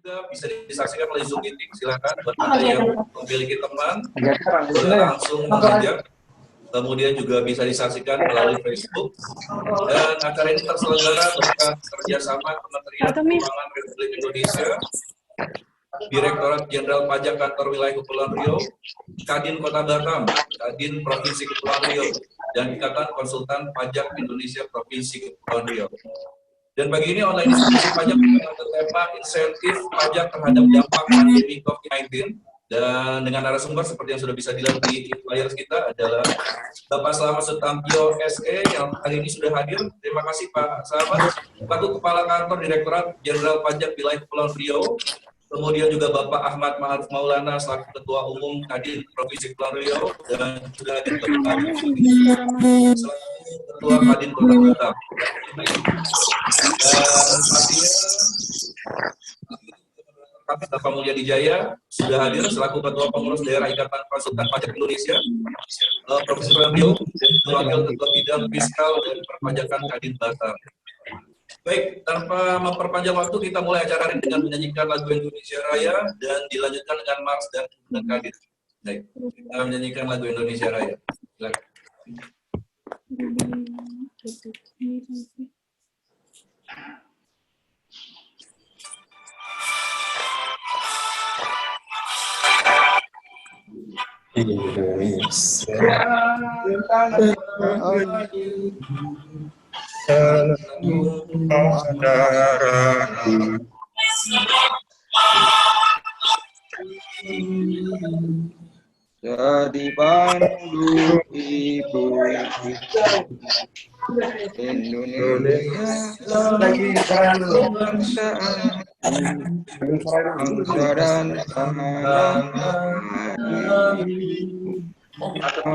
juga bisa disaksikan melalui Zoom meeting. Silakan buat Anda yang memiliki teman, boleh langsung mengajak. Kemudian juga bisa disaksikan melalui Facebook. Dan acara ini terselenggara berkat kerjasama Kementerian Keuangan Republik Indonesia, Direktorat Jenderal Pajak Kantor Wilayah Kepulauan Riau, Kadin Kota Batam, Kadin Provinsi Kepulauan Riau, dan Ikatan Konsultan Pajak Indonesia Provinsi Kepulauan Riau. Dan pagi ini online diskusi pajak dengan tema insentif pajak terhadap dampak pandemi COVID-19. Dan dengan narasumber seperti yang sudah bisa dilihat di layar kita adalah Bapak Slamet Sutampio SE yang hari ini sudah hadir. Terima kasih Pak Slamet, selaku Kepala Kantor Direktorat Jenderal Pajak Wilayah Kepulauan Riau. Kemudian juga Bapak Ahmad Ma'ruf Maulana selaku Ketua Umum Kadin Provinsi Kepulauan Riau, dan juga hadir Bapak selaku Ketua Kadin Kota Batam. Dan pastinya Bapak Mulyadi Jaya sudah hadir selaku Ketua Pengurus Daerah Ikatan Konsultan Pajak Indonesia Provinsi Kepulauan Riau, dan Wakil Ketua Bidang Fiskal dan Perpajakan Kadin Batam. Baik, tanpa memperpanjang waktu, kita mulai acara ini dengan menyanyikan lagu Indonesia Raya dan dilanjutkan dengan Mars dan Kadin. Baik, kita menyanyikan lagu Indonesia Raya. Silakan. Jadi pandu ibu Indonesia lagi bangsa dan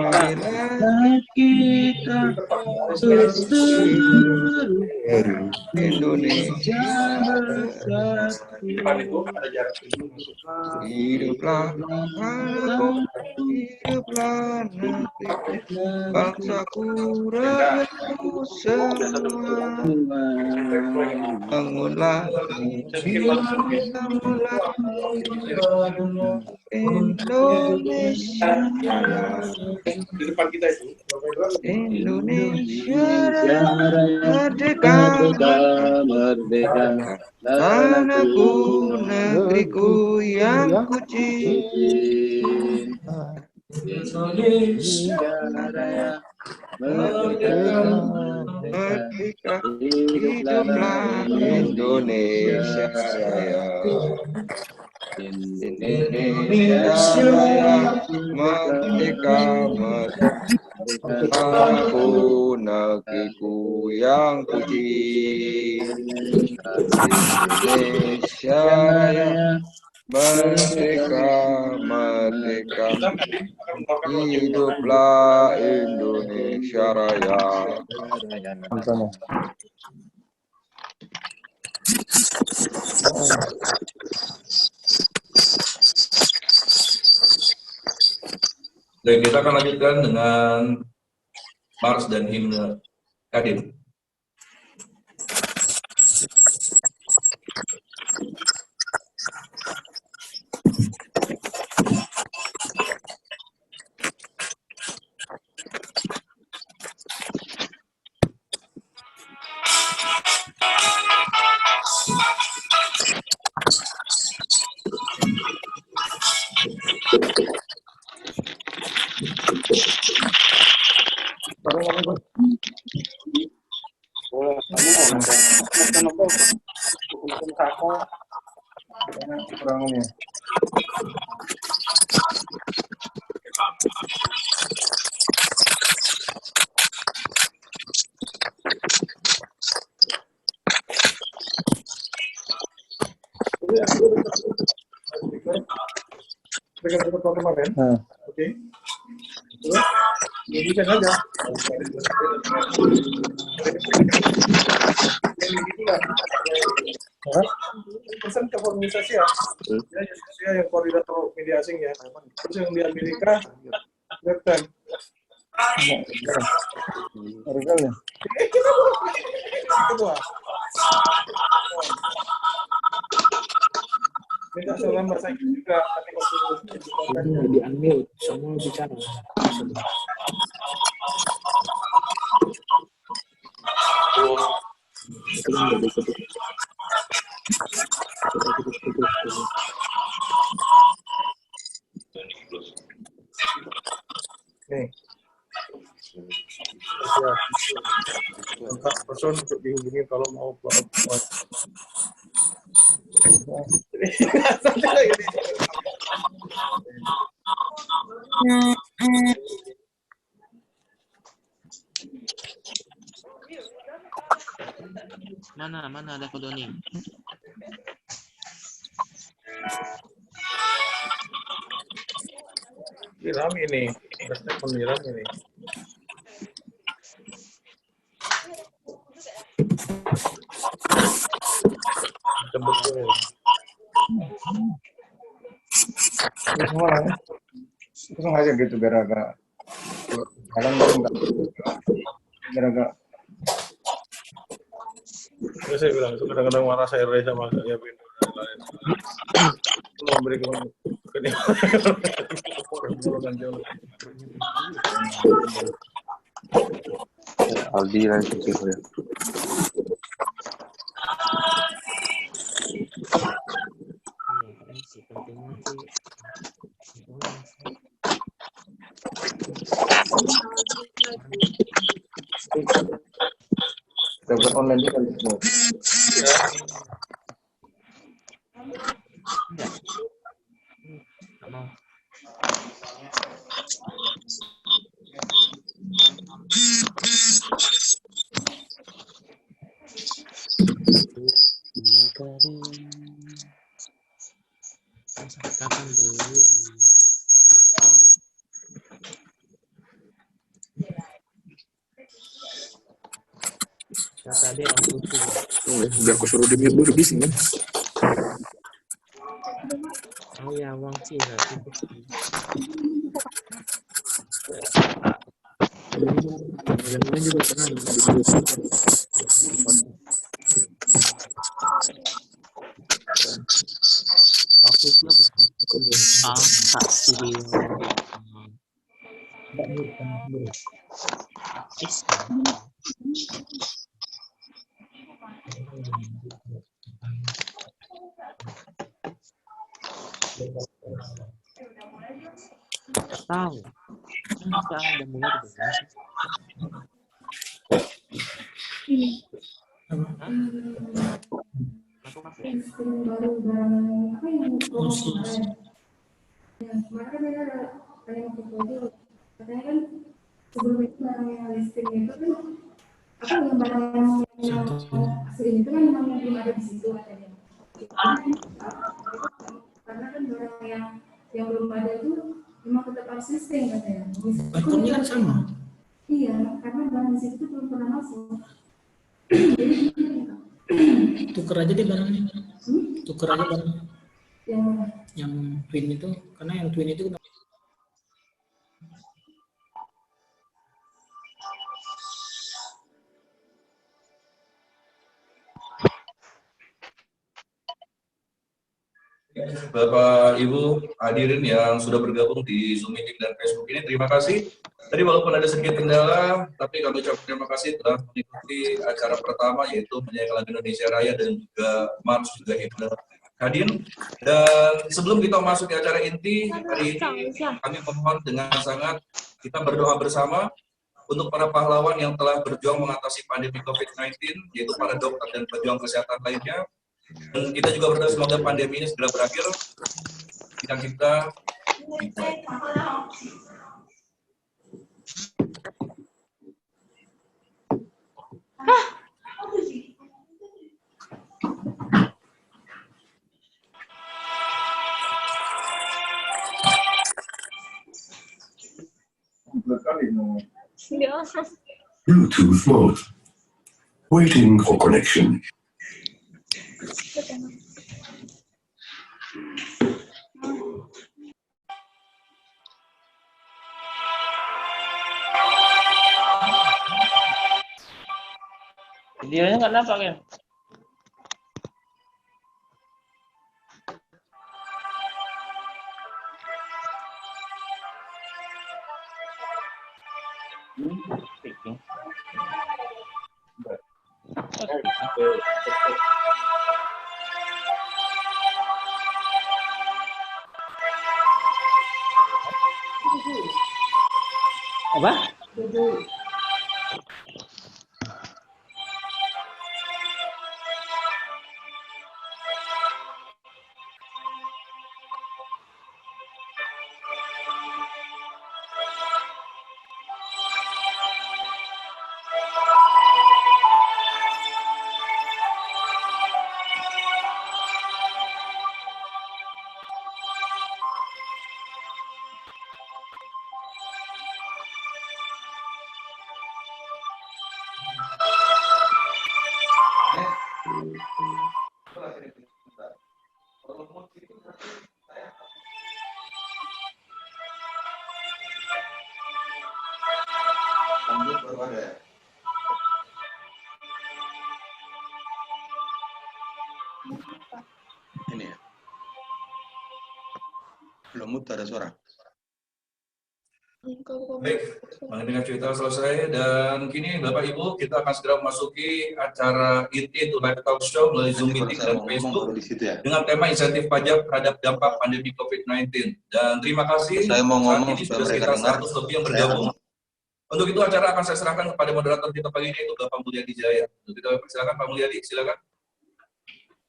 marilah kita seluruh Indonesia bersatu. Hiduplah anakku, hiduplah nanti bangsaku, rakyatku semua. Bangunlah Indonesia di depan kita itu Indonesia merdeka, merdeka, tanahku, negeriku yang kucinta. Indonesia Raya, merdeka, merdeka, hiduplah Indonesia Raya. Indonesia Raya, merdeka, merdeka, tanahku, negeriku yang kucinta. Indonesia Raya, merdeka, merdeka, hiduplah Indonesia Raya. Baik, kita akan lanjutkan dengan Mars dan himne Kadin. Oke. Jadi saja. Pesan ke organisasi ya. Saya yang koordinator media asing ya. Terus yang di Amerika, Captain. Originalnya. Kedua. Minta salam bahasa Inggris juga. Nanti waktu Ini di unmute, semua bicara. nih. Ya. Kontak person untuk dihubungi kalau mau upload. Mana ada Kodoni? Diram ini, respon diram ini. Betul. Semua langsung aja gitu biar agak jalan enggak biar agak Ya, saya bilang itu kadang-kadang marah saya sama saya pindah dan lain. Kalau memberikan kenikmatan jauh. Aldi lagi ya. dapat online juga semua. Kapan dulu? Tadi orang putih. Biar aku suruh di mute dulu bising kan. Oh ya, Wang Cina. Yang lain juga pernah di mute. Oke, siap. Tak video. Tahu. Masa ada mulai dengan baru barang apa yang promosi ya kemarin kan ada yang portfolio katanya kan sebelum itu barang yang listingnya itu kan apa yang barang yang asli itu kan memang belum ada di situ katanya karena kan barang yang belum ada itu memang tetap harus listing katanya Barcode-nya kan sama. iya karena barang di situ belum pernah masuk Tuker aja deh barangnya. Tuker aja barang. Yang twin itu, karena yang twin itu Bapak Ibu hadirin yang sudah bergabung di Zoom meeting dan Facebook ini, terima kasih. Tadi walaupun ada sedikit kendala, tapi kami ucapkan terima kasih telah mengikuti acara pertama yaitu Menyayangi Lagu Indonesia Raya dan juga Mars juga Himne Kadin. Dan sebelum kita masuk ke acara inti hari ini, kami mohon dengan sangat kita berdoa bersama untuk para pahlawan yang telah berjuang mengatasi pandemi COVID-19, yaitu para dokter dan pejuang kesehatan lainnya. Dan kita juga berdoa semoga pandemi ini segera berakhir. Kita Bluetooth mode. Waiting for connection. videonya nggak nampak ya? Apa? Ini ya. Belum muter ada suara. Baik, mengenai cerita selesai dan kini Bapak Ibu kita akan segera memasuki acara Inti to Live Talk Show melalui Zoom meeting dan Facebook dengan tema insentif pajak terhadap dampak pandemi COVID-19. Dan terima kasih Saya mau ngomong saat ini supaya sudah mereka sekitar dengar. 100 lebih yang bergabung. Untuk itu acara akan saya serahkan kepada moderator kita pagi ini, itu Bapak Mulyadi Jaya. Untuk itu silakan Pak Mulyadi, silakan.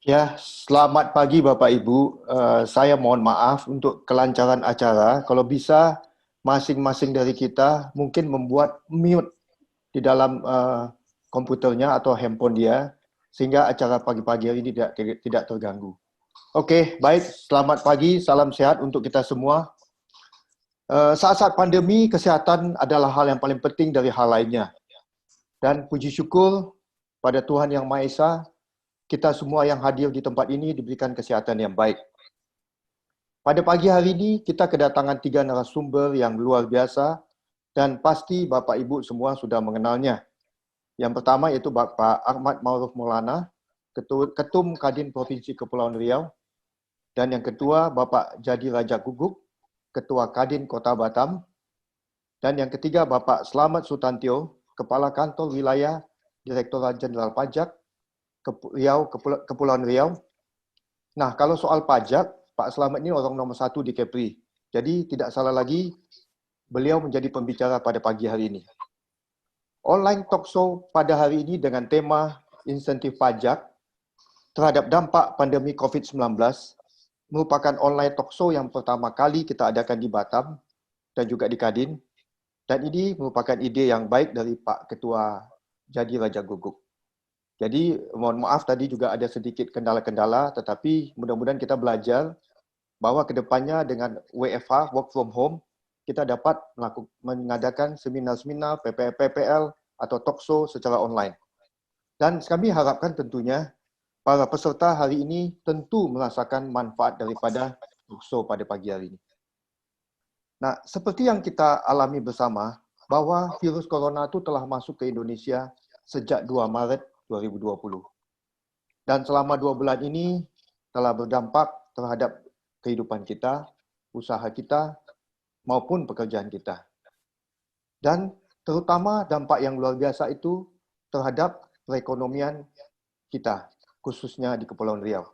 Ya, selamat pagi Bapak Ibu. Saya mohon maaf untuk kelancaran acara. Kalau bisa, masing-masing dari kita mungkin membuat mute di dalam komputernya atau handphone dia, sehingga acara pagi-pagi hari ini tidak terganggu. Oke, baik. Selamat pagi, salam sehat untuk kita semua. Saat-saat pandemi, kesehatan adalah hal yang paling penting dari hal lainnya. Dan puji syukur pada Tuhan Yang Maha Esa, kita semua yang hadir di tempat ini diberikan kesehatan yang baik. Pada pagi hari ini, kita kedatangan 3 narasumber yang luar biasa dan pasti Bapak Ibu semua sudah mengenalnya. Yang pertama yaitu Bapak Ahmad Ma'ruf Maulana, Ketum Kadin Provinsi Kepulauan Riau. Dan yang kedua, Bapak Jadi Raja Guguk, Ketua Kadin Kota Batam. Dan yang ketiga, Bapak Slamet Sutantio, Kepala Kantor Wilayah Direktorat Jenderal Pajak, Kepulauan Riau. Nah, kalau soal pajak, Pak Slamet ini orang nomor 1 di Kepri. Jadi tidak salah lagi, beliau menjadi pembicara pada pagi hari ini. Online talk show pada hari ini dengan tema insentif pajak terhadap dampak pandemi COVID-19 merupakan online talk show yang pertama kali kita adakan di Batam dan juga di Kadin. Dan ini merupakan ide yang baik dari Pak Ketua Jadi Raja Guguk. Jadi mohon maaf tadi juga ada sedikit kendala-kendala, tetapi mudah-mudahan kita belajar bahwa kedepannya dengan WFH, work from home, kita dapat mengadakan seminar-seminar, PPL atau talk show secara online. Dan kami harapkan tentunya para peserta hari ini tentu merasakan manfaat daripada talk show pada pagi hari ini. Nah, seperti yang kita alami bersama, bahwa virus corona itu telah masuk ke Indonesia sejak 2 Maret 2020. Dan selama 2 bulan ini telah berdampak terhadap kehidupan kita, usaha kita, maupun pekerjaan kita. Dan terutama dampak yang luar biasa itu terhadap perekonomian kita, khususnya di Kepulauan Riau.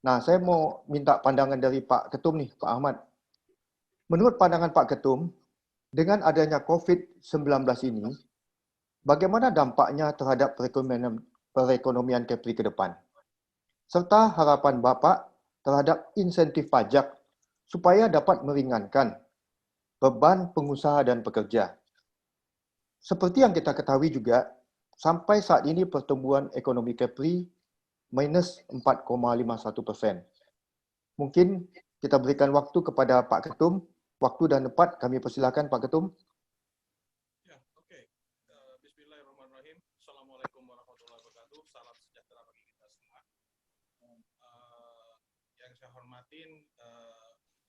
Nah, saya mau minta pandangan dari Pak Ketum nih, Pak Ahmad. Menurut pandangan Pak Ketum, dengan adanya COVID-19 ini, bagaimana dampaknya terhadap perekonomian Kepri ke depan? Serta harapan Bapak terhadap insentif pajak supaya dapat meringankan beban pengusaha dan pekerja. Seperti yang kita ketahui juga, sampai saat ini pertumbuhan ekonomi Kepri minus 4,51%. Mungkin kita berikan waktu kepada Pak Ketum, waktu dan tempat kami persilakan Pak Ketum. Bismillahirrahmanirrahim. Assalamualaikum warahmatullahi wabarakatuh. Salam sejahtera bagi kita semua. Yang saya hormatin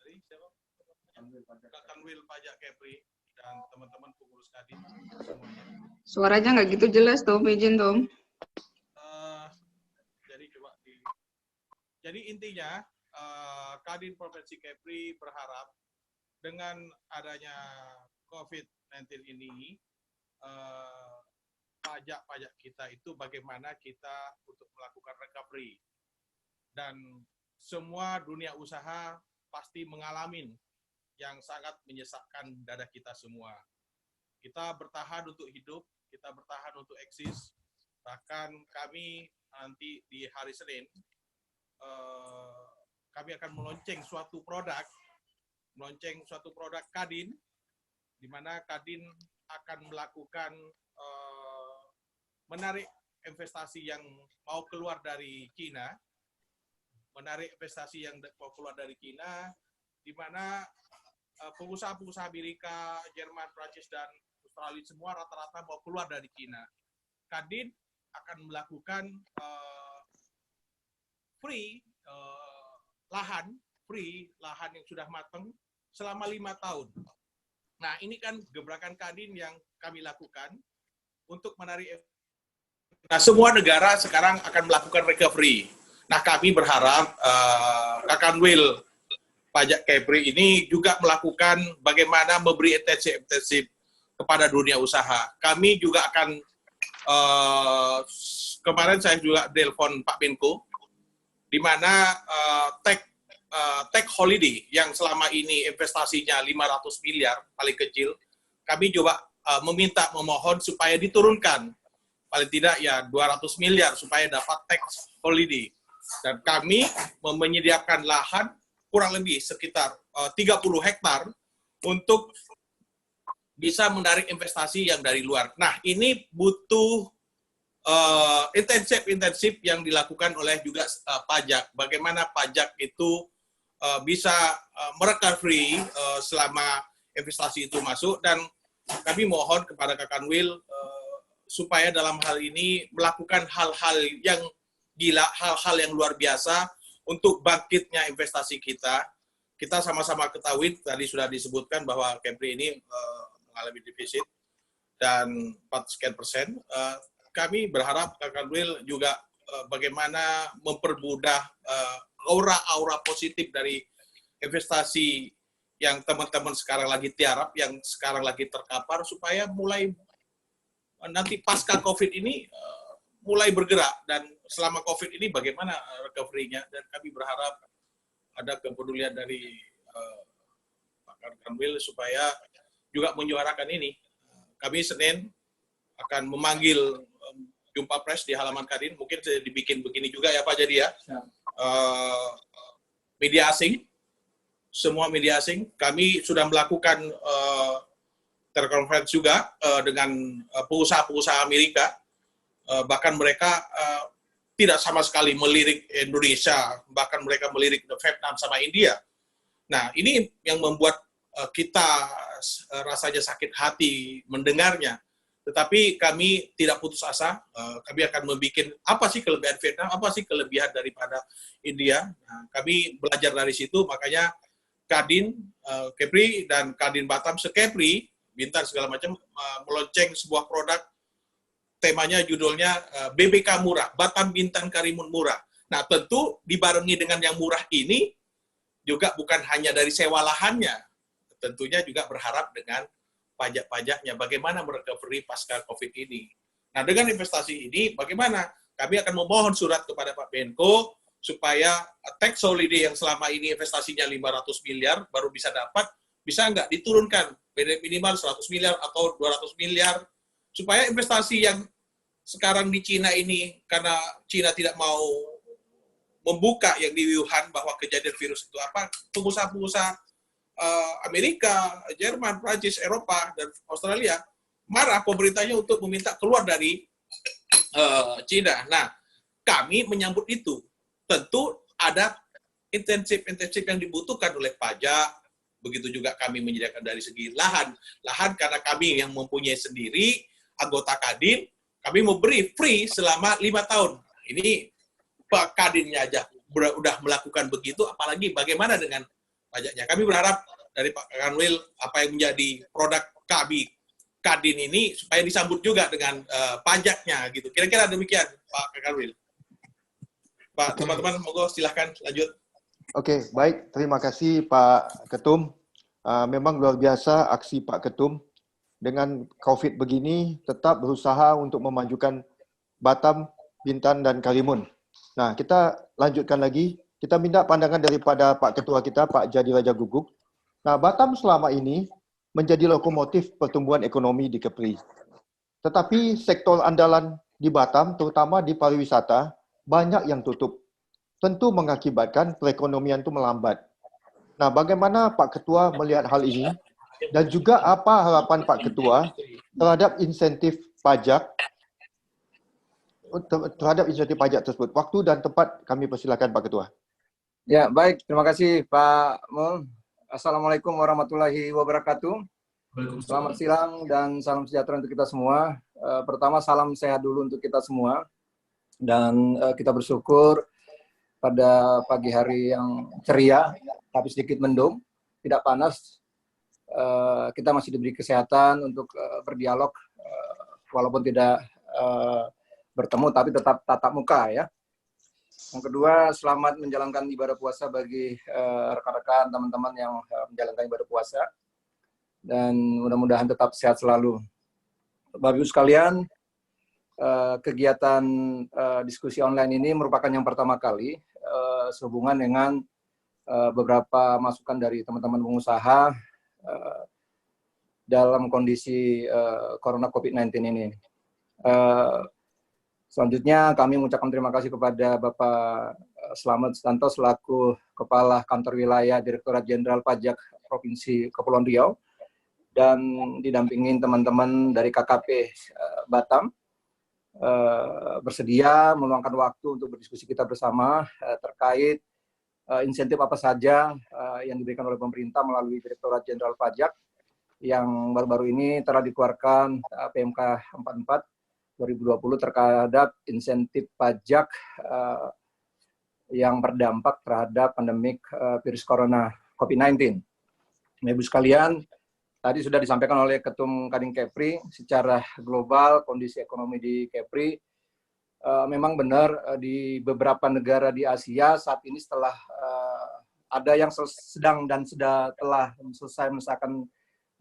dari siapa? Kanwil Pajak Kepri dan teman-teman pengurus Kadin semuanya. Suaranya nggak gitu jelas, Tom. Izin, Tom. Jadi intinya Kadin Provinsi Kepri berharap dengan adanya COVID-19 ini pajak-pajak kita itu bagaimana kita untuk melakukan recovery. Dan semua dunia usaha pasti mengalami yang sangat menyesakkan dada kita semua. Kita bertahan untuk hidup, kita bertahan untuk eksis. Bahkan kami nanti di hari Senin, kami akan melonceng suatu produk Kadin, di mana Kadin akan melakukan menarik investasi yang mau keluar dari Cina, di mana pengusaha-pengusaha Amerika, Jerman, Prancis, dan Australia semua rata-rata mau keluar dari Cina. Kadin akan melakukan free lahan yang sudah matang selama 5 tahun. Nah, ini kan gebrakan Kadin yang kami lakukan untuk menarik. Nah, semua negara sekarang akan melakukan recovery. Nah, kami berharap Kakanwil Pajak Kepri ini juga melakukan bagaimana memberi intensif kepada dunia usaha. Kami juga akan, kemarin saya juga telepon Pak Menko, di mana tech holiday yang selama ini investasinya 500 miliar, paling kecil, kami juga memohon supaya diturunkan, paling tidak ya 200 miliar supaya dapat tax holiday. Dan kami menyediakan lahan kurang lebih sekitar 30 hektar untuk bisa menarik investasi yang dari luar. Nah, ini butuh intensif yang dilakukan oleh juga pajak. Bagaimana pajak itu bisa merecovery selama investasi itu masuk, dan kami mohon kepada Kakanwil supaya dalam hal ini melakukan hal-hal yang gila, hal-hal yang luar biasa untuk bangkitnya investasi kita. Kita sama-sama ketahui, tadi sudah disebutkan bahwa Kepri ini mengalami defisit dan 4% kami berharap Kakanwil juga bagaimana mempermudah aura-aura positif dari investasi yang teman-teman sekarang lagi tiarap, yang sekarang lagi terkapar, supaya mulai nanti pasca COVID ini mulai bergerak. Dan selama COVID ini bagaimana recovery-nya, dan kami berharap ada kepedulian dari Pak Kakanwil supaya juga menyuarakan ini. Kami Senin akan memanggil jumpa pers di halaman Kadin, mungkin dibikin begini juga ya Pak, jadi ya. Media asing, semua media asing, kami sudah melakukan telekonferensi juga dengan pengusaha-pengusaha Amerika, bahkan mereka tidak sama sekali melirik Indonesia, bahkan mereka melirik Vietnam sama India. Nah, ini yang membuat kita rasanya sakit hati mendengarnya. Tetapi kami tidak putus asa, kami akan membuat apa sih kelebihan Vietnam, apa sih kelebihan daripada India. Nah, kami belajar dari situ, makanya Kadin, Kepri, dan Kadin Batam Sekepri, Bintan segala macam, melonceng sebuah produk, temanya judulnya BBK Murah, Batam Bintan Karimun Murah. Nah, tentu dibarengi dengan yang murah ini, juga bukan hanya dari sewa lahannya, tentunya juga berharap dengan pajak-pajaknya, bagaimana merecovery pasca COVID ini. Nah, dengan investasi ini, bagaimana? Kami akan memohon surat kepada Pak Menko, supaya tax holiday yang selama ini investasinya 500 miliar, baru bisa dapat, bisa nggak diturunkan, minimal 100 miliar atau 200 miliar, supaya investasi yang sekarang di Cina ini, karena Cina tidak mau membuka yang di Wuhan bahwa kejadian virus itu apa, pengusaha-pengusaha Amerika, Jerman, Prancis, Eropa, dan Australia marah pemerintahnya untuk meminta keluar dari Cina. Nah, kami menyambut itu. Tentu ada intensif yang dibutuhkan oleh pajak, begitu juga kami menyediakan dari segi lahan karena kami yang mempunyai sendiri, anggota Kadin, kami memberi free selama 5 tahun. Ini Pak Kadinnya aja udah melakukan begitu, apalagi bagaimana dengan pajaknya. Kami berharap dari Pak Kakanwil apa yang menjadi produk kami Kadin ini supaya disambut juga dengan pajaknya gitu. Kira-kira demikian Pak Kakanwil. Pak, teman-teman, monggo silahkan lanjut. Oke, baik. Terima kasih Pak Ketum. Memang luar biasa aksi Pak Ketum dengan COVID begini tetap berusaha untuk memajukan Batam, Bintan, dan Karimun. Nah, kita lanjutkan lagi. Kita minta pandangan daripada Pak Ketua kita, Pak Jadi Raja Guguk. Nah, Batam selama ini menjadi lokomotif pertumbuhan ekonomi di Kepri. Tetapi sektor andalan di Batam, terutama di pariwisata, banyak yang tutup. Tentu mengakibatkan perekonomian itu melambat. Nah, bagaimana Pak Ketua melihat hal ini? Dan juga apa harapan Pak Ketua terhadap insentif pajak tersebut? Waktu dan tempat kami persilakan Pak Ketua. Ya, baik. Terima kasih Pak Mul. Assalamualaikum warahmatullahi wabarakatuh. Selamat siang dan salam sejahtera untuk kita semua. Pertama, salam sehat dulu untuk kita semua. Dan kita bersyukur pada pagi hari yang ceria, tapi sedikit mendung, tidak panas. Kita masih diberi kesehatan untuk berdialog, walaupun tidak bertemu, tapi tetap tatap muka ya. Yang kedua, selamat menjalankan ibadah puasa bagi rekan-rekan, teman-teman yang menjalankan ibadah puasa. Dan mudah-mudahan tetap sehat selalu. Bapak Ibu sekalian, kegiatan diskusi online ini merupakan yang pertama kali sehubungan dengan beberapa masukan dari teman-teman pengusaha dalam kondisi Corona COVID-19 ini. Selanjutnya kami mengucapkan terima kasih kepada Bapak Slamet Sutanto selaku Kepala Kantor Wilayah Direktorat Jenderal Pajak Provinsi Kepulauan Riau dan didampingin teman-teman dari KKP Batam bersedia meluangkan waktu untuk berdiskusi kita bersama terkait insentif apa saja yang diberikan oleh pemerintah melalui Direktorat Jenderal Pajak yang baru-baru ini telah dikeluarkan PMK 44 2020 terhadap insentif pajak yang berdampak terhadap pandemik virus corona COVID-19. Ibu sekalian, tadi sudah disampaikan oleh Ketum Kadin Kepri secara global kondisi ekonomi di Kepri memang benar di beberapa negara di Asia saat ini setelah ada yang sedang dan telah selesai merasakan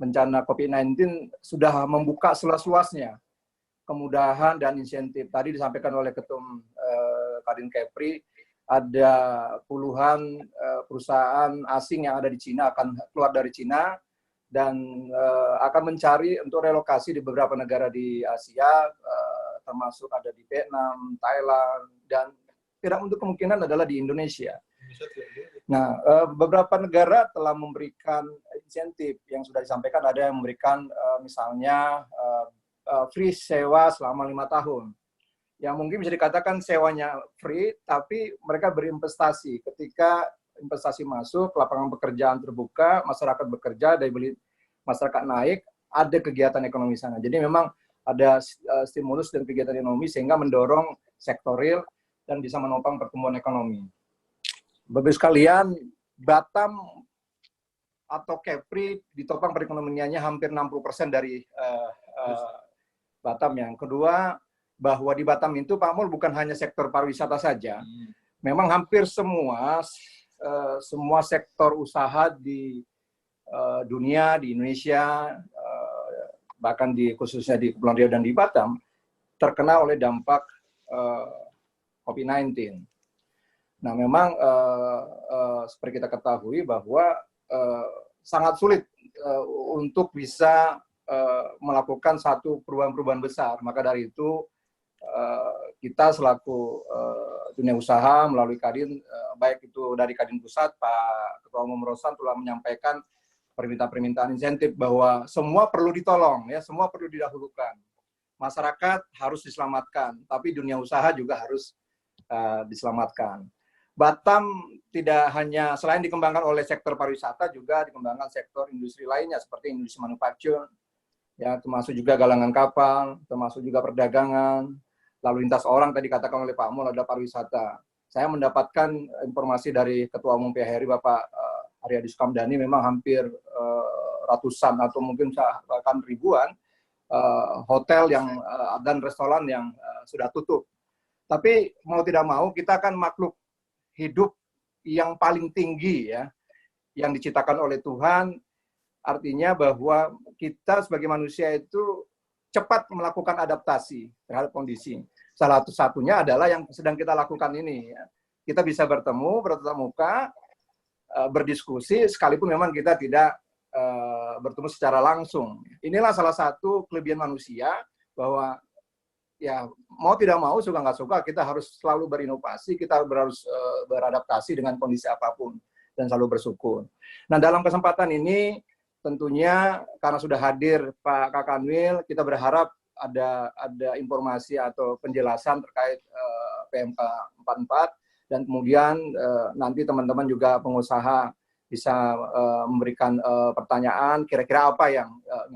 bencana COVID-19 sudah membuka seluas-luasnya kemudahan dan insentif. Tadi disampaikan oleh Ketum Kadin Kepri, ada puluhan perusahaan asing yang ada di Cina akan keluar dari Cina dan akan mencari untuk relokasi di beberapa negara di Asia, termasuk ada di Vietnam, Thailand, dan tidak untuk kemungkinan adalah di Indonesia. Nah, beberapa negara telah memberikan insentif yang sudah disampaikan, ada yang memberikan misalnya free sewa selama 5 tahun. Yang mungkin bisa dikatakan sewanya free, tapi mereka berinvestasi. Ketika investasi masuk, lapangan pekerjaan terbuka, masyarakat bekerja, daya beli masyarakat naik, ada kegiatan ekonomi sana. Jadi memang ada stimulus dan kegiatan ekonomi sehingga mendorong sektor real dan bisa menopang pertumbuhan ekonomi. Bapak sekalian, Batam atau Kepri ditopang perekonomiannya hampir 60% dari Batam. Yang kedua, bahwa di Batam itu Pak Mul bukan hanya sektor pariwisata saja. Memang hampir semua sektor usaha di dunia, di Indonesia, bahkan khususnya di Kepulauan Riau dan di Batam, terkena oleh dampak COVID-19. Nah, memang seperti kita ketahui bahwa sangat sulit untuk bisa melakukan satu perubahan-perubahan besar. Maka dari itu kita selaku dunia usaha melalui Kadin, baik itu dari Kadin Pusat, Pak Ketua Umum Rosan telah menyampaikan permintaan insentif bahwa semua perlu ditolong, ya, semua perlu didahulukan. Masyarakat harus diselamatkan, tapi dunia usaha juga harus diselamatkan. Batam tidak hanya selain dikembangkan oleh sektor pariwisata, juga dikembangkan sektor industri lainnya seperti industri manufaktur, ya, termasuk juga galangan kapal, termasuk juga perdagangan, lalu lintas orang tadi katakan oleh Pak Mul ada pariwisata. Saya mendapatkan informasi dari Ketua Umum PHRI Bapak Aryadi Sukamdhani, memang hampir ratusan atau mungkin bahkan ribuan hotel yang dan restoran yang sudah tutup. Tapi mau tidak mau kita akan makhluk hidup yang paling tinggi, ya, yang diciptakan oleh Tuhan, artinya bahwa kita sebagai manusia itu cepat melakukan adaptasi terhadap kondisi. Salah satunya adalah yang sedang kita lakukan ini. Kita bisa bertemu, bertatap muka, berdiskusi, sekalipun memang kita tidak bertemu secara langsung. Inilah salah satu kelebihan manusia, bahwa ya mau tidak mau, suka nggak suka, kita harus selalu berinovasi, kita harus beradaptasi dengan kondisi apapun, dan selalu bersyukur. Nah, dalam kesempatan ini, tentunya karena sudah hadir Pak Kakanwil, kita berharap ada informasi atau penjelasan terkait PMK 44, dan kemudian nanti teman-teman juga pengusaha bisa memberikan pertanyaan, kira-kira apa yang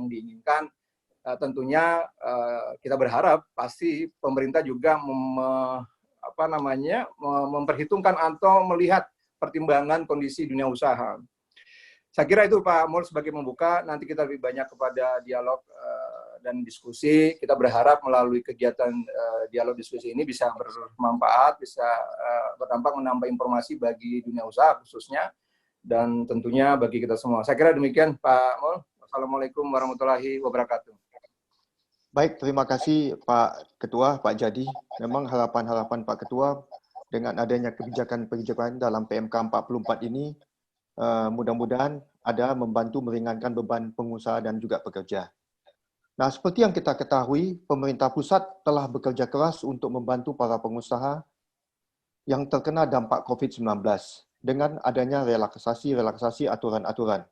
diinginkan. Tentunya kita berharap pasti pemerintah juga memperhitungkan atau melihat pertimbangan kondisi dunia usaha. Saya kira itu Pak Mul sebagai membuka, nanti kita lebih banyak kepada dialog dan diskusi. Kita berharap melalui kegiatan dialog diskusi ini bisa bermanfaat, bisa berdampak menambah informasi bagi dunia usaha khususnya, dan tentunya bagi kita semua. Saya kira demikian Pak Mul. Wassalamualaikum warahmatullahi wabarakatuh. Baik, terima kasih Pak Ketua, Pak Jadi. Memang harapan-harapan Pak Ketua dengan adanya kebijakan-kebijakan dalam PMK 44 ini mudah-mudahan ada membantu meringankan beban pengusaha dan juga pekerja. Nah, seperti yang kita ketahui, pemerintah pusat telah bekerja keras untuk membantu para pengusaha yang terkena dampak COVID-19 dengan adanya relaksasi aturan-aturan.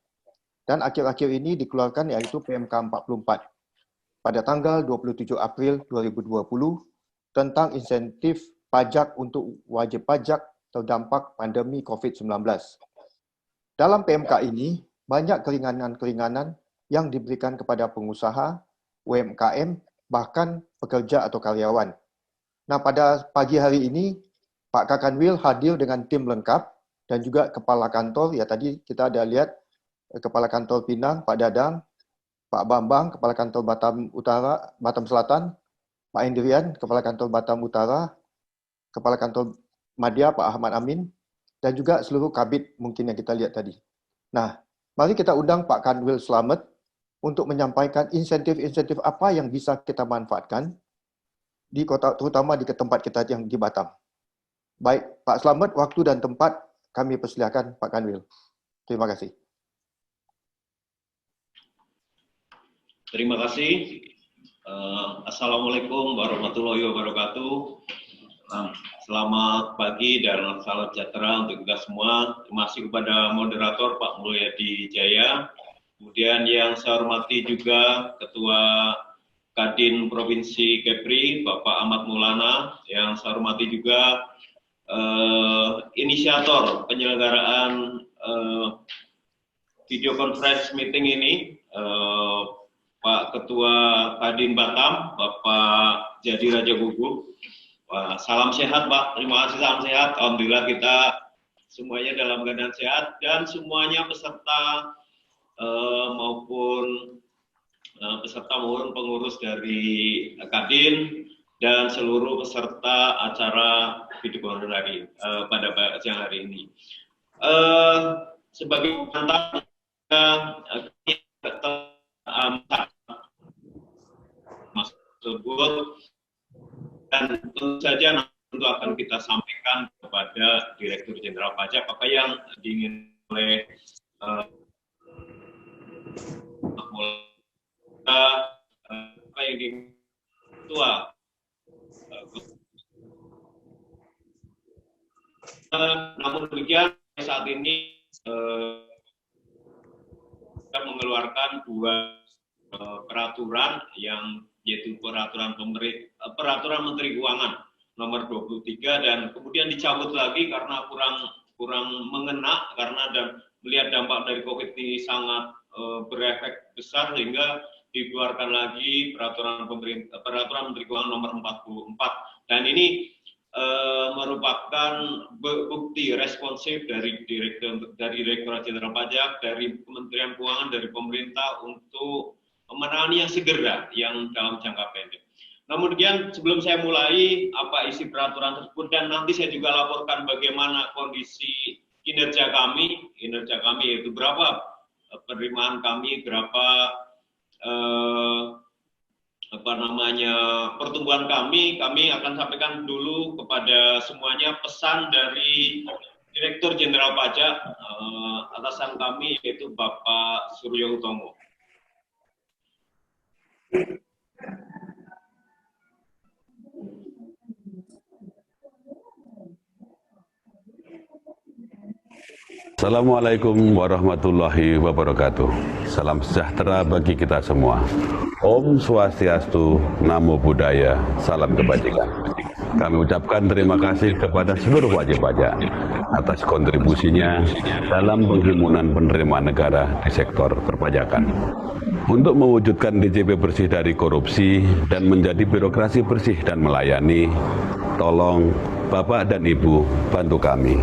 Dan akhir-akhir ini dikeluarkan yaitu PMK 44. Pada tanggal 27 April 2020 tentang insentif pajak untuk wajib pajak terdampak pandemi COVID-19. Dalam PMK ini, banyak keringanan-keringanan yang diberikan kepada pengusaha, UMKM, bahkan pekerja atau karyawan. Nah, pada pagi hari ini, Pak Kakanwil hadir dengan tim lengkap dan juga Kepala Kantor, ya tadi kita ada lihat Kepala Kantor Pinang, Pak Dadang, Pak Bambang, Kepala Kantor Batam Selatan, Pak Hendrian, Kepala Kantor Batam Utara, Kepala Kantor Madya, Pak Ahmad Amin, dan juga seluruh kabit mungkin yang kita lihat tadi. Nah, mari kita undang Pak Kanwil Slamet untuk menyampaikan insentif-insentif apa yang bisa kita manfaatkan di kota, terutama di tempat kita yang di Batam. Baik, Pak Slamet, waktu dan tempat kami persilakan Pak Kanwil. Terima kasih. Terima kasih. Assalamualaikum warahmatullahi wabarakatuh. Selamat pagi dan salam sejahtera untuk kita semua. Terima kasih kepada moderator Pak Mulyadi Jaya. Kemudian yang saya hormati juga Ketua Kadin Provinsi Kepri, Bapak Ahmad Maulana. Yang saya hormati juga inisiator penyelenggaraan video conference meeting ini, Pak Ketua Kadin Batam, Bapak Jadi Raja Gugu. Wah, salam sehat Pak, terima kasih, salam sehat. Alhamdulillah kita semuanya dalam keadaan sehat, dan semuanya peserta maupun pengurus dari Kadin dan seluruh peserta acara video conference pada siang hari ini. Sebagai pengantar tersebut, dan tentu saja tentu akan kita sampaikan kepada Direktur Jenderal Pajak apa yang diingin oleh apa yang diingin Ketua. Namun demikian saat ini kita mengeluarkan dua peraturan, yang yaitu peraturan Menteri Keuangan nomor 23 dan kemudian dicabut lagi karena kurang mengena, karena melihat dampak dari COVID ini sangat berefek besar, sehingga dikeluarkan lagi peraturan Menteri Keuangan nomor 44, dan ini merupakan bukti responsif dari Direktorat Jenderal Pajak, dari Kementerian Keuangan, dari pemerintah untuk menangani yang segera, yang dalam jangka pendek. Namun demikian, sebelum saya mulai apa isi peraturan tersebut, dan nanti saya juga laporkan bagaimana kondisi kinerja kami yaitu berapa penerimaan kami, berapa pertumbuhan kami akan sampaikan dulu kepada semuanya pesan dari Direktur Jenderal Pajak atasan kami, yaitu Bapak Suryo Utomo. Assalamualaikum warahmatullahi wabarakatuh. Salam sejahtera bagi kita semua. Om Swastiastu, Namo Buddhaya, salam kebajikan. Kami ucapkan terima kasih kepada seluruh wajib pajak atas kontribusinya dalam penghimpunan penerimaan negara di sektor perpajakan. Untuk mewujudkan DJP bersih dari korupsi dan menjadi birokrasi bersih dan melayani, tolong Bapak dan Ibu bantu kami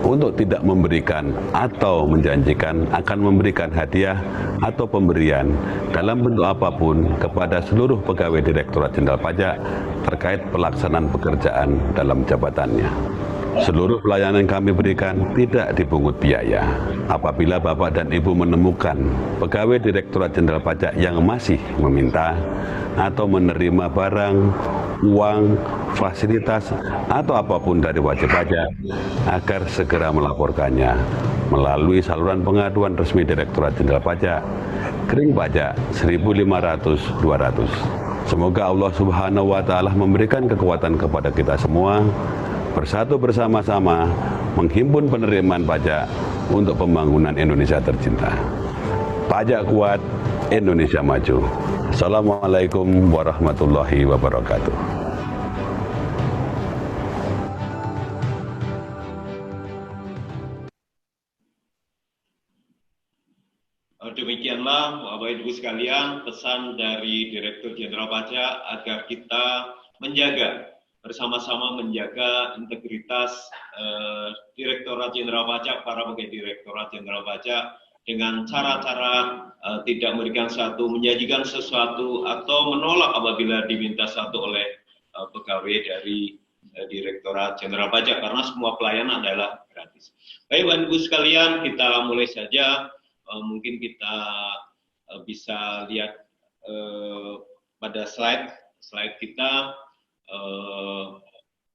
untuk tidak memberikan atau menjanjikan akan memberikan hadiah atau pemberian dalam bentuk apapun kepada seluruh pegawai Direktorat Jenderal Pajak terkait pelaksanaan pekerjaan dalam jabatannya. Seluruh pelayanan yang kami berikan tidak dipungut biaya. Apabila Bapak dan Ibu menemukan pegawai Direktorat Jenderal Pajak yang masih meminta atau menerima barang, uang, fasilitas, atau apapun dari wajib pajak, agar segera melaporkannya melalui saluran pengaduan resmi Direktorat Jenderal Pajak, Kering Pajak 1500-200. Semoga Allah Subhanahu wa Ta'ala memberikan kekuatan kepada kita semua, bersatu bersama-sama menghimpun penerimaan pajak untuk pembangunan Indonesia tercinta. Pajak kuat, Indonesia maju. Assalamualaikum warahmatullahi wabarakatuh. Demikianlah Bapak Ibu sekalian pesan dari Direktur Jenderal Pajak agar kita bersama-sama menjaga integritas Direktorat Jenderal Pajak, para pegawai Direktorat Jenderal Pajak dengan cara-cara tidak memberikan menjanjikan sesuatu atau menolak apabila diminta sesuatu oleh pegawai dari Direktorat Jenderal Pajak, karena semua pelayanan adalah gratis. Baik Bapak Ibu sekalian, kita mulai saja. Mungkin kita bisa lihat pada slide kita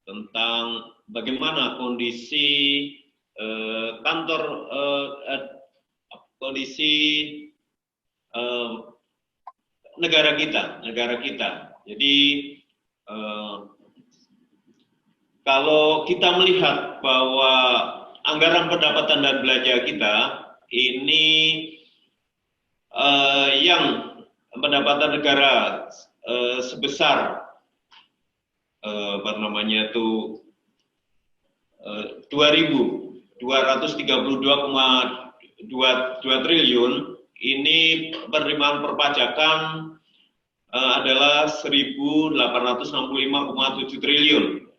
tentang bagaimana kondisi negara kita. Jadi kalau kita melihat bahwa anggaran pendapatan dan belanja kita ini yang pendapatan negara sebesar 2.232,2 triliun, ini penerimaan perpajakan adalah 1.865,7 triliun,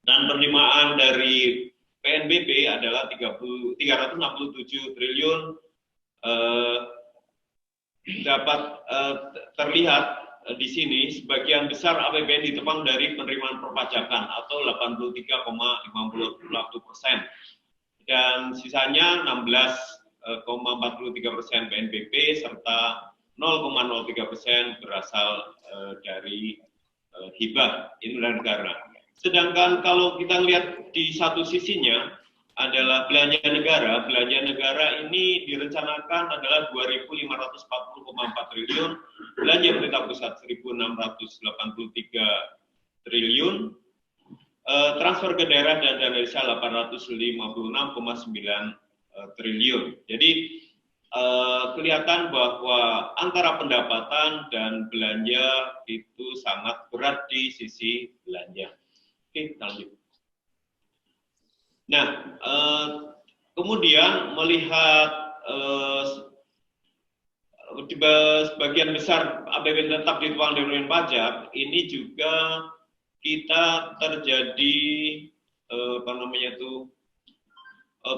dan penerimaan dari PNBP adalah 367 triliun. Dapat terlihat di sini sebagian besar APBN ditopang dari penerimaan perpajakan atau 83,51%, dan sisanya 16,43% PNBP serta 0,03% berasal dari hibah indah negara. Sedangkan kalau kita lihat di satu sisinya adalah belanja negara. Belanja negara ini direncanakan adalah 2.540,4 triliun, belanja pemerintah pusat 1.683 triliun, transfer ke daerah dan dana desa 856,9 triliun. Jadi kelihatan bahwa antara pendapatan dan belanja itu sangat berat di sisi belanja. Oke, lanjut. Nah, kemudian melihat sebagian besar APBN tetap ditopang dengan pajak, ini juga kita terjadi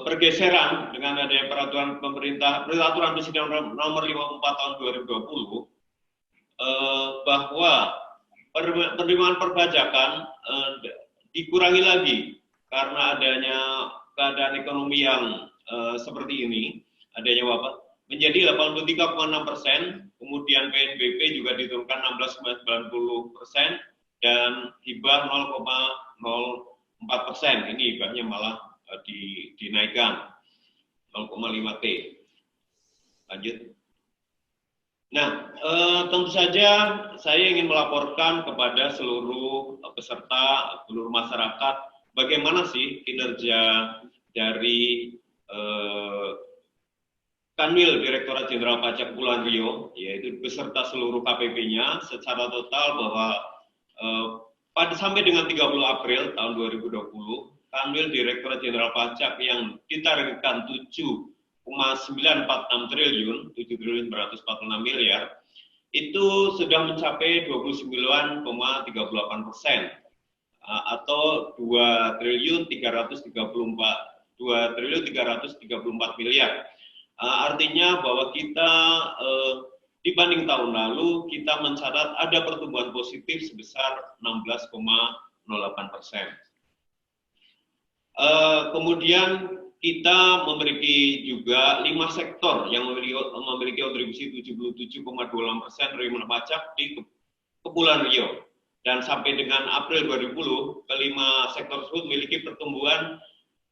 pergeseran dengan adanya peraturan Presiden nomor 54 tahun 2020 bahwa penerimaan perpajakan dikurangi lagi karena adanya keadaan ekonomi yang seperti ini, adanya wabah. menjadi 83,6%, kemudian PNBP juga diturunkan 16,90%, dan hibah 0,04%. Ini hibahnya malah dinaikkan 0,5T. Lanjut. Nah, tentu saja saya ingin melaporkan kepada seluruh peserta, seluruh masyarakat, bagaimana sih kinerja dari Kanwil Direktorat Jenderal Pajak Kepulauan Riau, yaitu beserta seluruh KPP-nya secara total, bahwa sampai dengan 30 April tahun 2020, Kanwil Direktorat Jenderal Pajak yang ditargetkan 7,946 triliun, 7.146 miliar, itu sudah mencapai 29,38%, atau 2.334 miliar. Artinya bahwa kita dibanding tahun lalu kita mencatat ada pertumbuhan positif sebesar 16,08%. Kemudian kita memiliki juga 5 sektor yang memiliki kontribusi 77,26% penerimaan pajak di Kepulauan Riau. Dan sampai dengan April 2020, kelima sektor tersebut memiliki pertumbuhan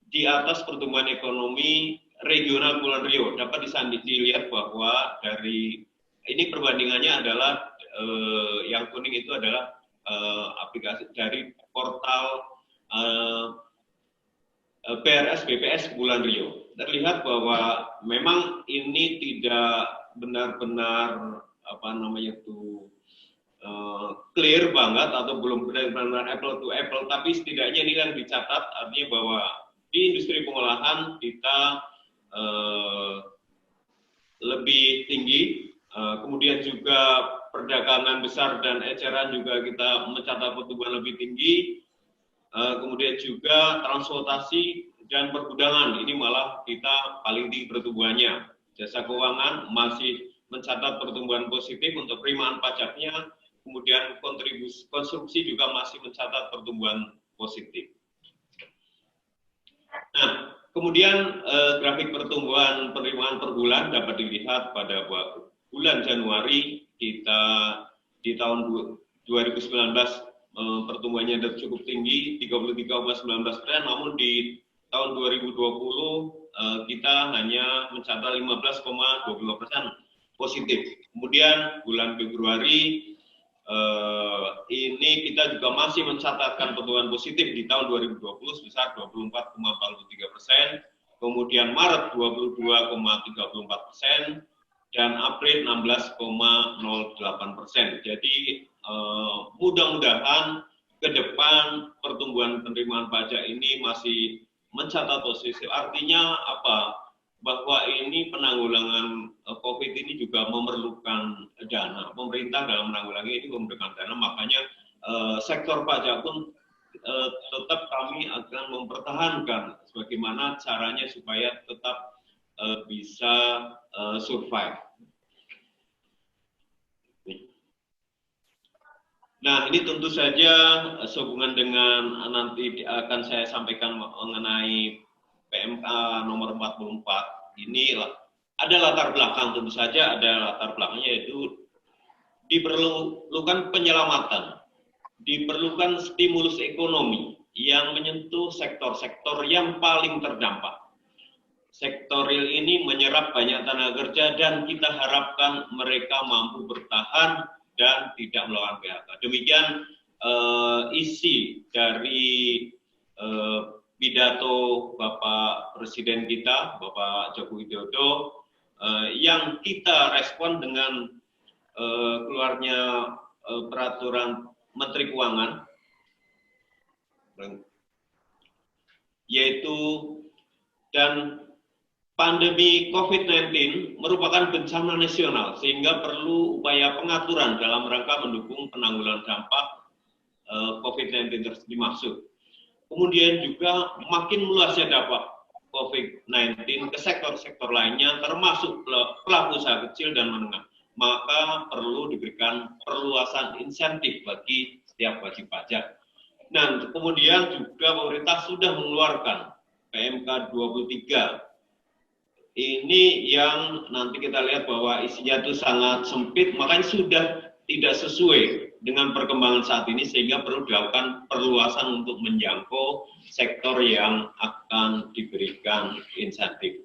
di atas pertumbuhan ekonomi regional Kepulauan Riau. Dapat dilihat bahwa dari ini perbandingannya adalah yang kuning itu adalah aplikasi dari portal PRS BPS Kepulauan Riau. Terlihat bahwa memang ini tidak benar-benar clear banget atau belum benar-benar apple to apple, tapi setidaknya ini yang dicatat, artinya bahwa di industri pengolahan kita lebih tinggi, kemudian juga perdagangan besar dan eceran juga kita mencatat pertumbuhan lebih tinggi, kemudian juga transportasi dan pergudangan ini malah kita paling tinggi pertumbuhannya. Jasa keuangan masih mencatat pertumbuhan positif untuk penerimaan pajaknya, kemudian konstruksi juga masih mencatat pertumbuhan positif. Nah, kemudian grafik pertumbuhan penerimaan per bulan dapat dilihat pada bulan Januari kita di tahun 2019 pertumbuhannya cukup tinggi 33,19%, namun di tahun 2020 kita hanya mencatat 15,22% positif. Kemudian bulan Februari ini kita juga masih mencatatkan pertumbuhan positif di tahun 2020 sebesar 24,43%, kemudian Maret 22,34%, dan April 16,08%. Jadi mudah-mudahan ke depan pertumbuhan penerimaan pajak ini masih mencatat positif. Artinya apa? Bahwa ini penanggulangan COVID ini juga memerlukan dana. Pemerintah dalam menanggulangi ini memerlukan dana, makanya sektor pajak pun tetap kami akan mempertahankan bagaimana caranya supaya tetap bisa survive. Nah, ini tentu saja sehubungan dengan nanti akan saya sampaikan mengenai PMK nomor 44. Ini ada latar belakang, tentu saja ada latar belakangnya, yaitu diperlukan penyelamatan, diperlukan stimulus ekonomi yang menyentuh sektor-sektor yang paling terdampak. Sektor real ini menyerap banyak tenaga kerja dan kita harapkan mereka mampu bertahan dan tidak melakukan PHK. Demikian isi dari pidato Bapak Presiden kita, Bapak Joko Widodo, yang kita respon dengan keluarnya peraturan Menteri Keuangan, yaitu dan pandemi COVID-19 merupakan bencana nasional, sehingga perlu upaya pengaturan dalam rangka mendukung penanggulangan dampak COVID-19 dimaksud. Kemudian juga makin meluasnya dampak COVID-19 ke sektor-sektor lainnya, termasuk pelaku usaha kecil dan menengah. Maka perlu diberikan perluasan insentif bagi setiap wajib pajak. Nah, kemudian juga pemerintah sudah mengeluarkan PMK 23 ini yang nanti kita lihat bahwa isinya itu sangat sempit, makanya sudah tidak sesuai dengan perkembangan saat ini, sehingga perlu dilakukan perluasan untuk menjangkau sektor yang akan diberikan insentif.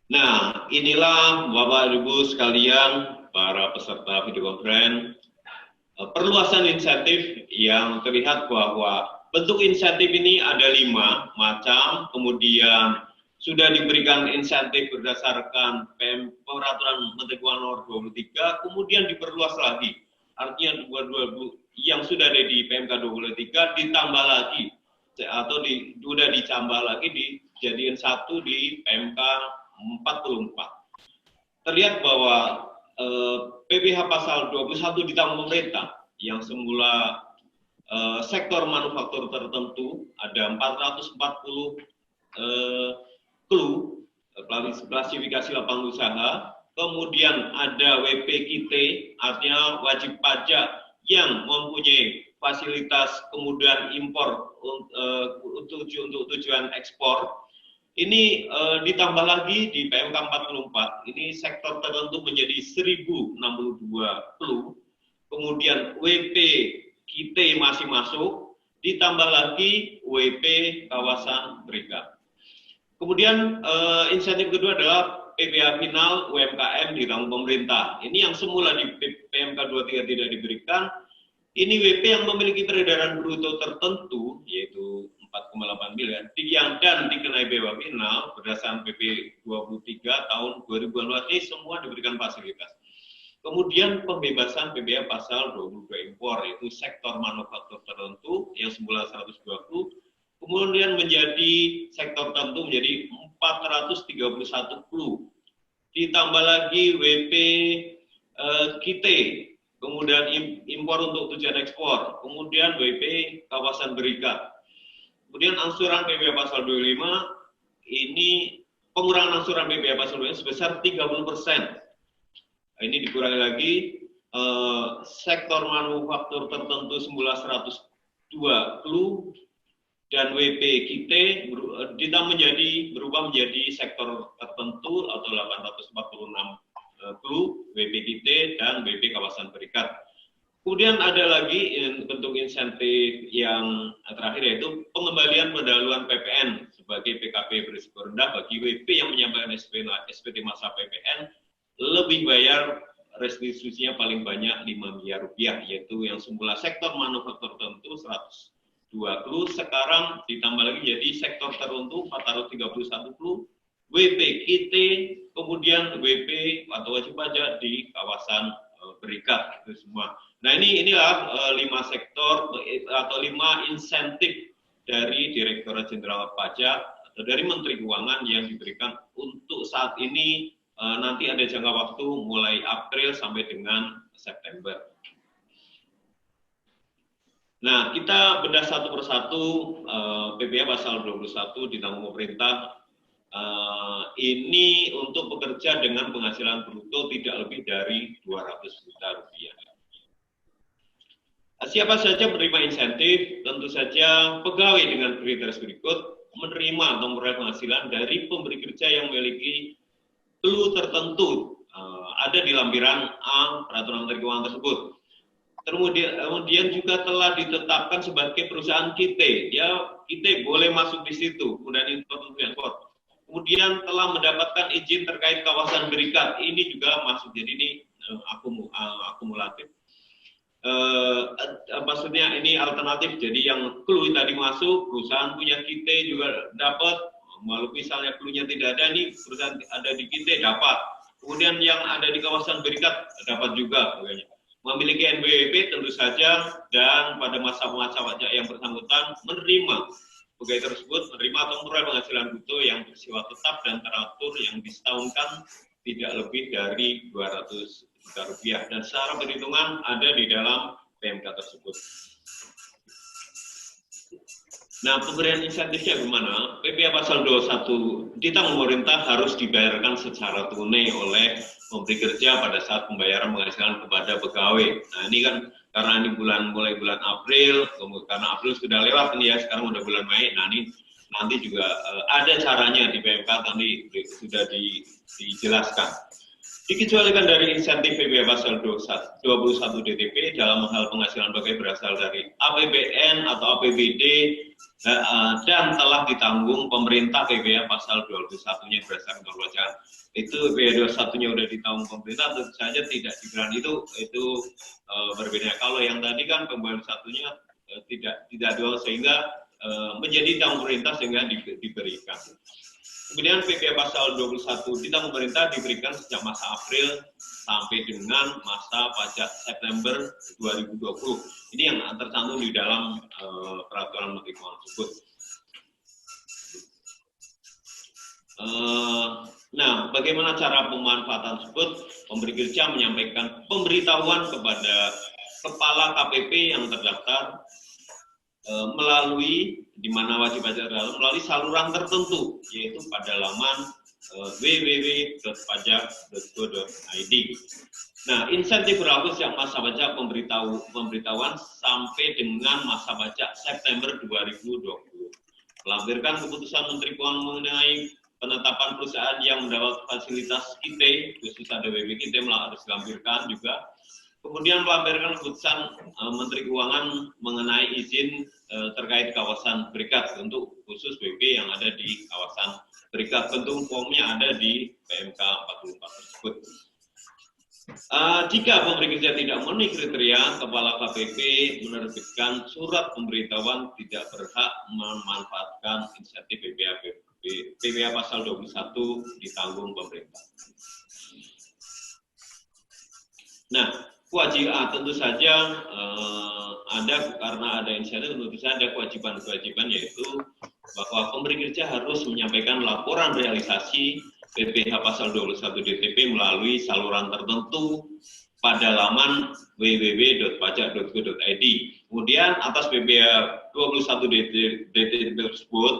Nah, inilah Bapak Ibu sekalian, para peserta video conference, perluasan insentif yang terlihat bahwa bentuk insentif ini ada 5 macam, kemudian sudah diberikan insentif berdasarkan Peraturan Menteri Keuangan Nomor 23, kemudian diperluas lagi. Artinya yang sudah ada di PMK 23 ditambah lagi, atau sudah ditambah lagi dijadiin 1 di PMK 44. Terlihat bahwa PPh pasal 21 ditanggung pemerintah yang semula sektor manufaktur tertentu ada 440 clue klasifikasi lapangan usaha, kemudian ada WPKT artinya wajib pajak yang mempunyai fasilitas kemudian impor untuk tujuan ekspor. Ini ditambah lagi di PMK 44, ini sektor tertentu menjadi 1062 clue, kemudian WP KT masih masuk, ditambah lagi WP kawasan berikat. Kemudian insentif kedua adalah PPh final UMKM ditanggung pemerintah. Ini yang semula di PMK 23 tidak diberikan. Ini WP yang memiliki peredaran bruto tertentu, yaitu 4,8 miliar, dan dikenai bea final berdasarkan PP 23 tahun 2018 ini semua diberikan fasilitas. Kemudian pembebasan PPh pasal 22 impor, yaitu sektor manufaktur tertentu yang semula 120, kemudian menjadi sektor tertentu menjadi 431 clue. Ditambah lagi WP KT, kemudian impor untuk tujuan ekspor, kemudian WP kawasan berikat. Kemudian angsuran PPh pasal 25, ini pengurangan angsuran PPh pasal 25 sebesar 30%. Nah, ini dikurangi lagi, sektor manufaktur tertentu semula 102 clue, dan WP KT berubah menjadi sektor tertentu atau 846 clue, WP KT dan WP kawasan berikat. Kemudian ada lagi bentuk insentif yang terakhir, yaitu pengembalian pendahuluan PPN sebagai PKP berisiko rendah bagi WP yang menyampaikan SPT masa PPN lebih bayar restitusinya paling banyak 5 miliar rupiah, yaitu yang semula sektor manufaktur tertentu 102 clue, sekarang ditambah lagi jadi sektor tertentu 431 clue, WP KT, kemudian WP atau wajib pajak di kawasan berikat, itu semua. Nah, inilah 5 sektor atau 5 insentif dari Direktorat Jenderal Pajak atau dari Menteri Keuangan yang diberikan untuk saat ini. Nanti ada jangka waktu mulai April sampai dengan September. Nah, kita bedah satu persatu PPh pasal 21 ditanggung pemerintah. Ini untuk bekerja dengan penghasilan bruto tidak lebih dari 200 juta rupiah. Siapa saja menerima insentif? Tentu saja pegawai dengan kriteria berikut menerima atau memperoleh penghasilan dari pemberi kerja yang memiliki clue tertentu ada di lampiran A Peraturan Menteri Keuangan tersebut. Kemudian juga telah ditetapkan sebagai perusahaan KT, ya KT boleh masuk di situ, kemudian impor. Kemudian telah mendapatkan izin terkait kawasan berikat, ini juga masuk, jadi ini akumulatif. Maksudnya ini alternatif, jadi yang clue tadi masuk, perusahaan punya KT juga dapat, walau misalnya clue-nya tidak ada, nih perusahaan ada di KT dapat. Kemudian yang ada di kawasan berikat dapat juga, pokoknya. Memiliki NPWP tentu saja, dan pada masa pajak yang bersangkutan menerima pegawai tersebut menerima atau memperoleh penghasilan bruto yang bersifat tetap dan teratur yang disetahunkan tidak lebih dari 200 juta rupiah, dan secara perhitungan ada di dalam PMK tersebut. Nah, pemberian insentifnya gimana? PPh pasal 21 ditanggung pemerintah harus dibayarkan secara tunai oleh pemberi kerja pada saat pembayaran penghasilan kepada pegawai. Nah, ini kan karena ini mulai bulan April, karena April sudah lewat ini ya, sekarang udah bulan Mei. Nah, ini nanti juga ada caranya di PMK tadi sudah dijelaskan. Dikecualikan dari insentif PPh pasal 21 DTP dalam hal penghasilan pegawai berasal dari APBN atau APBD dan telah ditanggung pemerintah PPh pasal 21-nya berdasarkan perpajakan. Itu PPh 21-nya udah ditanggung pemerintah, tentu saja tidak diberikan itu berbeda. Kalau yang tadi kan PPh 21-nya tidak dua sehingga menjadi tanggung pemerintah sehingga diberikan. Kemudian PPh pasal 21 ditanggung pemerintah diberikan sejak masa April sampai dengan masa pajak September 2020. Ini yang tercantum di dalam peraturan Menteri Keuangan tersebut. Nah, bagaimana cara pemanfaatan tersebut? Pemberi kerja menyampaikan pemberitahuan kepada kepala KPP yang terdaftar melalui di mana wajib pajak terdapat melalui saluran tertentu, yaitu pada laman www.pajak.go.id. Nah, insentif berlaku sejak masa pajak pemberitahuan sampai dengan masa pajak September 2020. Melampirkan keputusan Menteri Keuangan mengenai penetapan perusahaan yang mendapat fasilitas KIT, khusus ada WB KIT harus dilampirkan juga. Kemudian melampirkan keputusan Menteri Keuangan mengenai izin terkait kawasan berikat untuk khusus BP yang ada di kawasan berikat. Bentuk formnya ada di PMK 44 tersebut. Jika pemberi kerja tidak memenuhi kriteria, Kepala KPP menerbitkan surat pemberitahuan tidak berhak memanfaatkan insentif PPh pasal 21 ditanggung pemerintah. Nah, kewajiban tentu saja karena ada insentif, tentu saja ada kewajiban-kewajiban, yaitu bahwa pemberi kerja harus menyampaikan laporan realisasi PPh pasal 21 DTP melalui saluran tertentu pada laman www.pajak.go.id. Kemudian atas PPh 21 DTP tersebut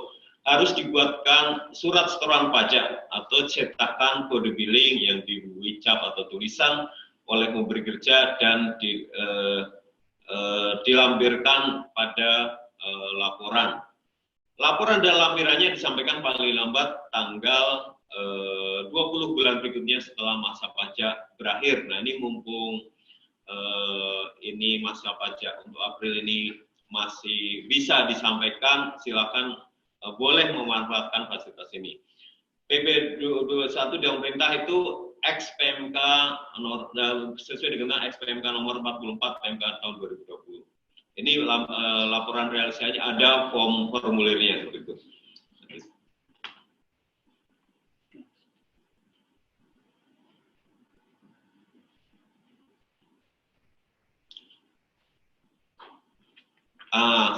harus dibuatkan surat setoran pajak atau cetakan kode billing yang diucap atau tulisan oleh pemberi kerja dan dilampirkan pada laporan. Laporan dan lampirannya disampaikan paling lambat tanggal 20 bulan berikutnya setelah masa pajak berakhir. Nah, ini mumpung ini masa pajak untuk April ini masih bisa disampaikan, silakan boleh memanfaatkan fasilitas ini. PP 21 dari pemerintah itu ex-PMK sesuai dengan ex-PMK nomor 44 PMK tahun 2020. Ini laporan realisasinya ada formulirnya seperti itu.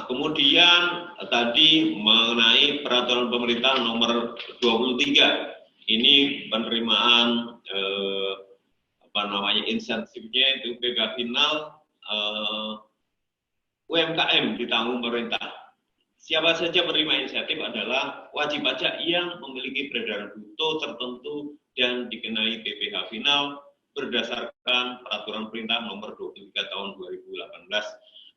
Kemudian tadi mengenai peraturan pemerintah nomor 23. Ini penerimaan insentifnya itu PPh final UMKM ditanggung pemerintah. Siapa saja penerima insentif adalah wajib pajak yang memiliki peredaran bruto tertentu dan dikenai PPh final berdasarkan peraturan pemerintah nomor 23 tahun 2018.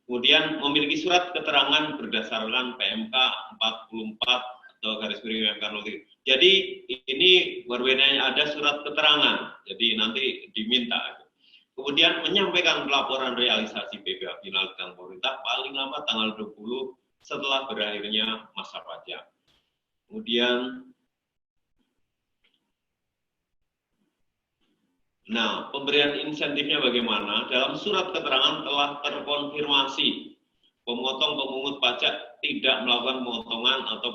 Kemudian memiliki surat keterangan berdasarkan PMK 44 atau garis miring PMK 03. Jadi ini berbedanya ada surat keterangan, jadi nanti diminta. Kemudian menyampaikan laporan realisasi PPh final dan pemerintah paling lambat tanggal 20 setelah berakhirnya masa pajak. Kemudian, nah, pemberian insentifnya bagaimana? Dalam surat keterangan telah terkonfirmasi pemotong pemungut pajak tidak melakukan pemotongan atau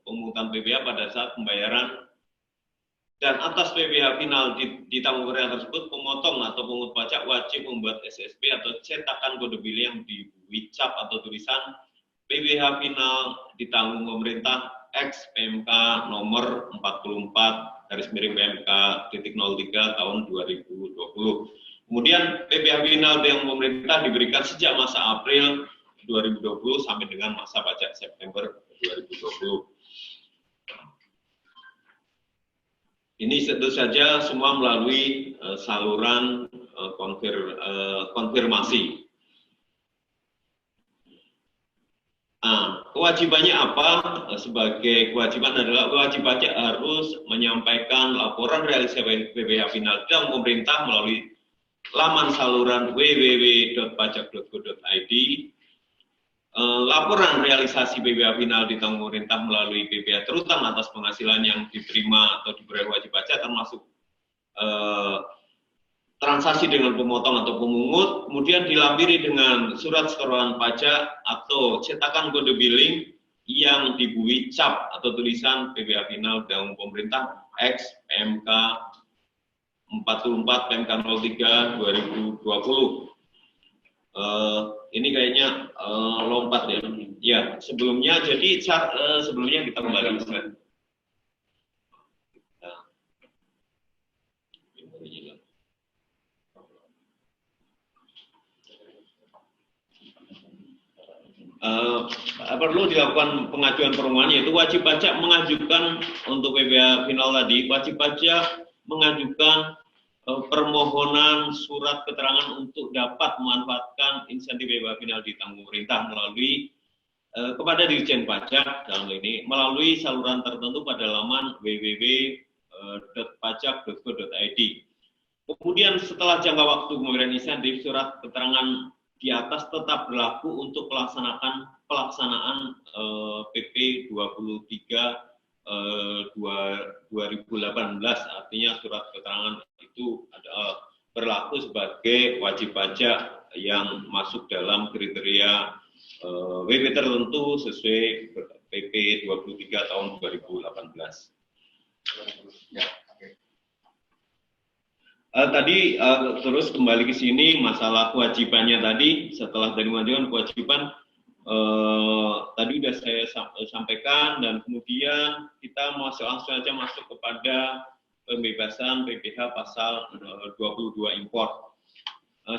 pemungutan PPh pada saat pembayaran, dan atas PPh final ditanggung pemerintah tersebut, pemotong atau pemungut pajak wajib membuat SSP atau cetakan kode billing yang diucap atau tulisan PPh final ditanggung pemerintah X PMK nomor 44 garis miring PMK titik 03 tahun 2020. Kemudian PPh final yang pemerintah diberikan sejak masa April 2020 sampai dengan masa pajak September 2020. Ini tentu saja semua melalui saluran konfirmasi. kewajibannya apa? Sebagai kewajiban adalah wajib pajak harus menyampaikan laporan realisasi PPh final dan pemerintah melalui laman saluran www.pajak.go.id. Laporan realisasi PPh final ditanggung pemerintah melalui PPh terutama atas penghasilan yang diterima atau dibayar wajib pajak termasuk transaksi dengan pemotong atau pemungut, kemudian dilampiri dengan surat setoran pajak atau cetakan kode billing yang dibuih cap atau tulisan PPh final dan pemerintah X PMK 44 PMK 03 2020. Ini kayaknya lompat ya. Ya, sebelumnya jadi sebelumnya kita kembali ke perlu dilakukan pengajuan permohonan, yaitu wajib pajak mengajukan untuk PPh final tadi, wajib pajak mengajukan permohonan surat keterangan untuk dapat memanfaatkan insentif PPh final ditanggung pemerintah melalui kepada Dirjen Pajak dalam hal ini melalui saluran tertentu pada laman www.pajak.go.id. Kemudian setelah jangka waktu pemberian insentif, surat keterangan di atas tetap berlaku untuk pelaksanaan PP 23 2018, artinya surat keterangan itu berlaku sebagai wajib pajak yang masuk dalam kriteria WP tertentu sesuai PP 23 tahun 2018. Tadi terus kembali ke sini masalah kewajibannya tadi, setelah dari mengajukan kewajiban tadi sudah saya sampaikan, dan kemudian kita langsung saja masuk kepada pembebasan PPh pasal 22 impor.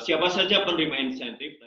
Siapa saja penerima insentif?